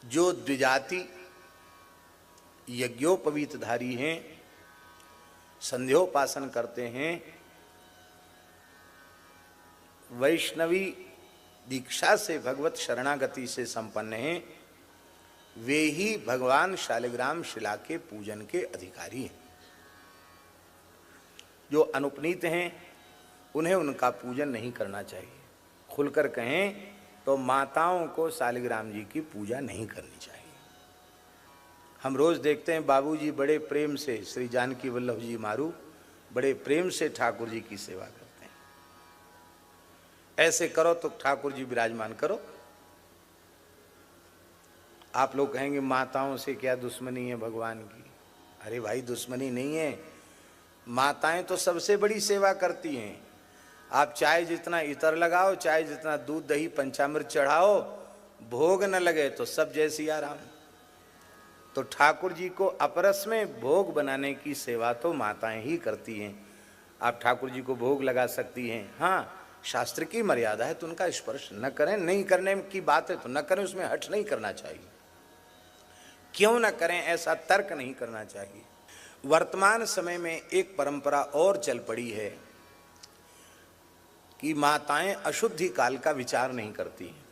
जो द्विजाति यज्ञोपवीतधारी हैं, संध्योपासन करते हैं, वैष्णवी दीक्षा से भगवत शरणागति से संपन्न हैं, वे ही भगवान शालिग्राम शिला के पूजन के अधिकारी हैं। जो अनुपनीत हैं उन्हें उनका पूजन नहीं करना चाहिए। खुलकर कहें तो माताओं को शालिग्राम जी की पूजा नहीं करनी चाहिए। हम रोज देखते हैं बाबूजी बड़े प्रेम से, श्री जानकी वल्लभ जी मारू बड़े प्रेम से ठाकुर जी की सेवा करते हैं। ऐसे करो तो ठाकुर जी विराजमान करो। आप लोग कहेंगे माताओं से क्या दुश्मनी है भगवान की? अरे भाई दुश्मनी नहीं है, माताएं तो सबसे बड़ी सेवा करती हैं। आप चाहे जितना इतर लगाओ, चाहे जितना दूध दही पंचामृत चढ़ाओ, भोग न लगे तो सब जय सिया राम। तो ठाकुर जी को अपरस में भोग बनाने की सेवा तो माताएं ही करती हैं। आप ठाकुर जी को भोग लगा सकती हैं, हाँ शास्त्र की मर्यादा है तो उनका स्पर्श न करें। नहीं करने की बात है तो न करें, उसमें हठ नहीं करना चाहिए। क्यों न करें ऐसा तर्क नहीं करना चाहिए। वर्तमान समय में एक परंपरा और चल पड़ी है कि माताएं अशुद्धि काल का विचार नहीं करती हैं,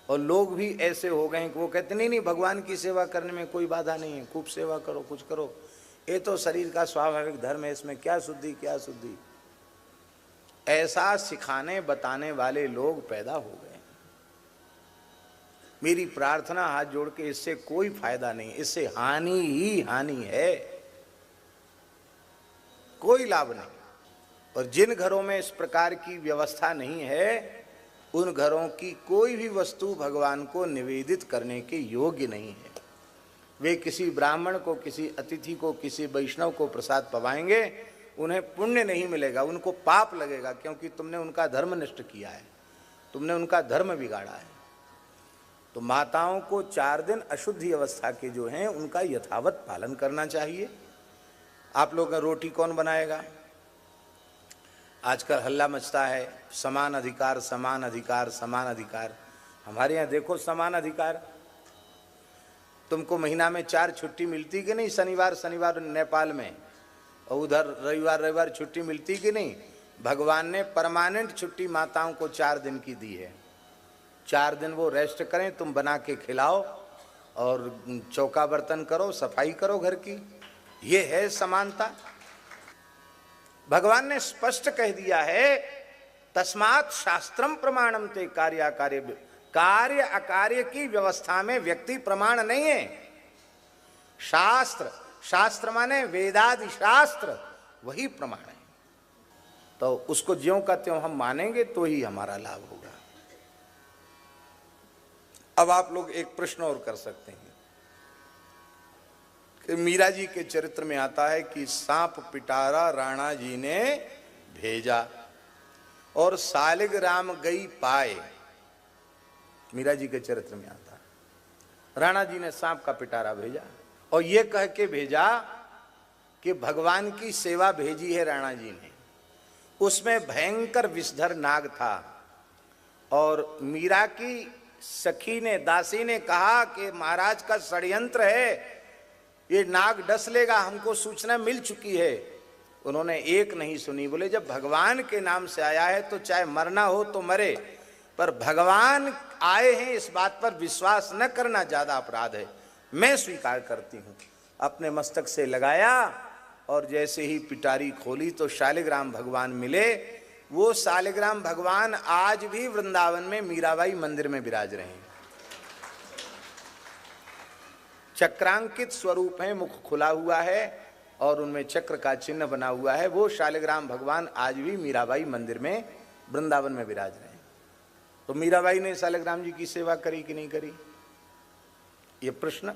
और लोग भी ऐसे हो गए हैं कि वो कहते नहीं भगवान की सेवा करने में कोई बाधा नहीं है, खूब सेवा करो, कुछ करो, ये तो शरीर का स्वाभाविक धर्म है, इसमें क्या शुद्धि क्या शुद्धि। ऐसा सिखाने बताने वाले लोग पैदा हो गए। मेरी प्रार्थना हाथ जोड़ के, इससे कोई फायदा नहीं, इससे हानि ही हानि है, कोई लाभ नहीं। और जिन घरों में इस प्रकार की व्यवस्था नहीं है, उन घरों की कोई भी वस्तु भगवान को निवेदित करने के योग्य नहीं है। वे किसी ब्राह्मण को, किसी अतिथि को, किसी वैष्णव को प्रसाद पवाएंगे, उन्हें पुण्य नहीं मिलेगा, उनको पाप लगेगा, क्योंकि तुमने उनका धर्म नष्ट किया है, तुमने उनका धर्म बिगाड़ा है। तो माताओं को 4 दिन अशुद्धि अवस्था के जो हैं उनका यथावत पालन करना चाहिए। आप लोग रोटी कौन बनाएगा? आजकल हल्ला मचता है, समान अधिकार समान अधिकार समान अधिकार। हमारे यहाँ देखो समान अधिकार, तुमको महीना में 4 छुट्टी मिलती कि नहीं? शनिवार शनिवार नेपाल में, और उधर रविवार रविवार छुट्टी मिलती कि नहीं? भगवान ने परमानेंट छुट्टी माताओं को 4 दिन की दी है। 4 दिन वो रेस्ट करें, तुम बना के खिलाओ और चौका बर्तन करो, सफाई करो घर की। ये है समानता। भगवान ने स्पष्ट कह दिया है, तस्मात् शास्त्रम प्रमाणम ते कार्य अकार्य। कार्य अकार्य की व्यवस्था में व्यक्ति प्रमाण नहीं है। शास्त्र, शास्त्र माने वेदादि शास्त्र, वही प्रमाण है। तो उसको ज्यों का त्यों हम मानेंगे तो ही हमारा लाभ होगा। अब आप लोग एक प्रश्न और कर सकते हैं कि मीरा जी के चरित्र में आता है कि सांप पिटारा राणा जी ने भेजा और शालिग्राम गई पाए। मीरा जी के चरित्र में आता है राणा जी ने सांप का पिटारा भेजा और ये कह के भेजा कि भगवान की सेवा भेजी है राणा जी ने। उसमें भयंकर विषधर नाग था और मीरा की सखी ने, दासी ने कहा कि महाराज का षड्यंत्र है, ये नाग डस लेगा, हमको सूचना मिल चुकी है। उन्होंने एक नहीं सुनी, बोले जब भगवान के नाम से आया है तो चाहे मरना हो तो मरे, पर भगवान आए हैं इस बात पर विश्वास न करना ज्यादा अपराध है, मैं स्वीकार करती हूं। अपने मस्तक से लगाया और जैसे ही पिटारी खोली तो शालिग्राम भगवान मिले। वो शालिग्राम भगवान आज भी वृंदावन में मीराबाई मंदिर में विराज रहे हैं। चक्रांकित स्वरूप है, मुख खुला हुआ है और उनमें चक्र का चिन्ह बना हुआ है। वो शालिग्राम भगवान आज भी मीराबाई मंदिर में वृंदावन में विराज रहे हैं। तो मीराबाई ने शालिग्राम जी की सेवा करी कि नहीं करी, ये प्रश्न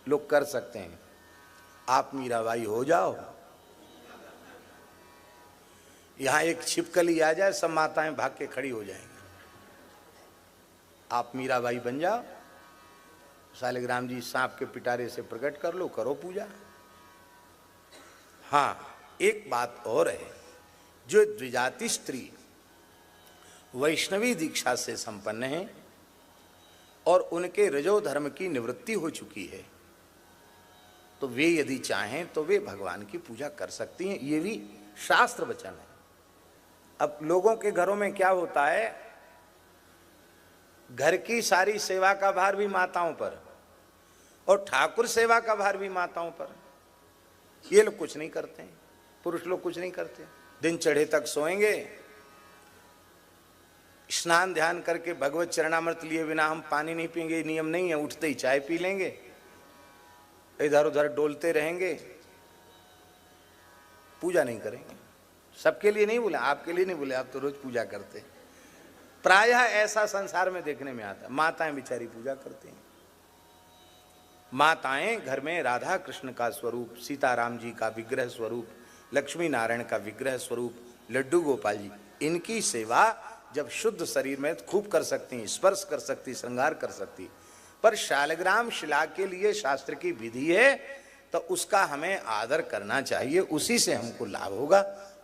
लोग कर सकते हैं। आप मीराबाई हो जाओ, यहां एक छिपकली आ जाए, सब माताएं भाग के खड़ी हो जाएंगी। आप मीराबाई बन जाओ, शालिग्राम जी सांप के पिटारे से प्रकट कर लो, करो पूजा। हाँ, एक बात और है, जो द्विजाति स्त्री वैष्णवी दीक्षा से संपन्न है और उनके रजो धर्म की निवृत्ति हो चुकी है, तो वे यदि चाहें तो वे भगवान की पूजा कर सकती हैं। ये भी शास्त्र वचन है। अब लोगों के घरों में क्या होता है, घर की सारी सेवा का भार भी माताओं पर और ठाकुर सेवा का भार भी माताओं पर। ये लोग कुछ नहीं करते हैं, पुरुष लोग कुछ नहीं करते, दिन चढ़े तक सोएंगे, स्नान ध्यान करके भगवत चरणामृत लिए बिना हम पानी नहीं पिएंगे, नियम नहीं है। उठते ही चाय पी लेंगे, इधर उधर डोलते रहेंगे, पूजा नहीं करेंगे। सबके लिए नहीं बोले, आपके लिए नहीं बोले, आप तो रोज पूजा करते। प्रायः ऐसा संसार में देखने में आता है। माताएं बेचारी पूजा करती हैं। माताएं घर में राधा कृष्ण का स्वरूप, सीताराम जी का विग्रह स्वरूप, लक्ष्मी नारायण का विग्रह स्वरूप, लड्डू गोपाल जी, इनकी सेवा जब शुद्ध शरीर में खूब कर सकती, स्पर्श कर सकती, श्रृंगार कर सकती। पर शालग्राम शिला के लिए शास्त्र की विधि है, तो उसका हमें आदर करना चाहिए, उसी से हमको लाभ होगा।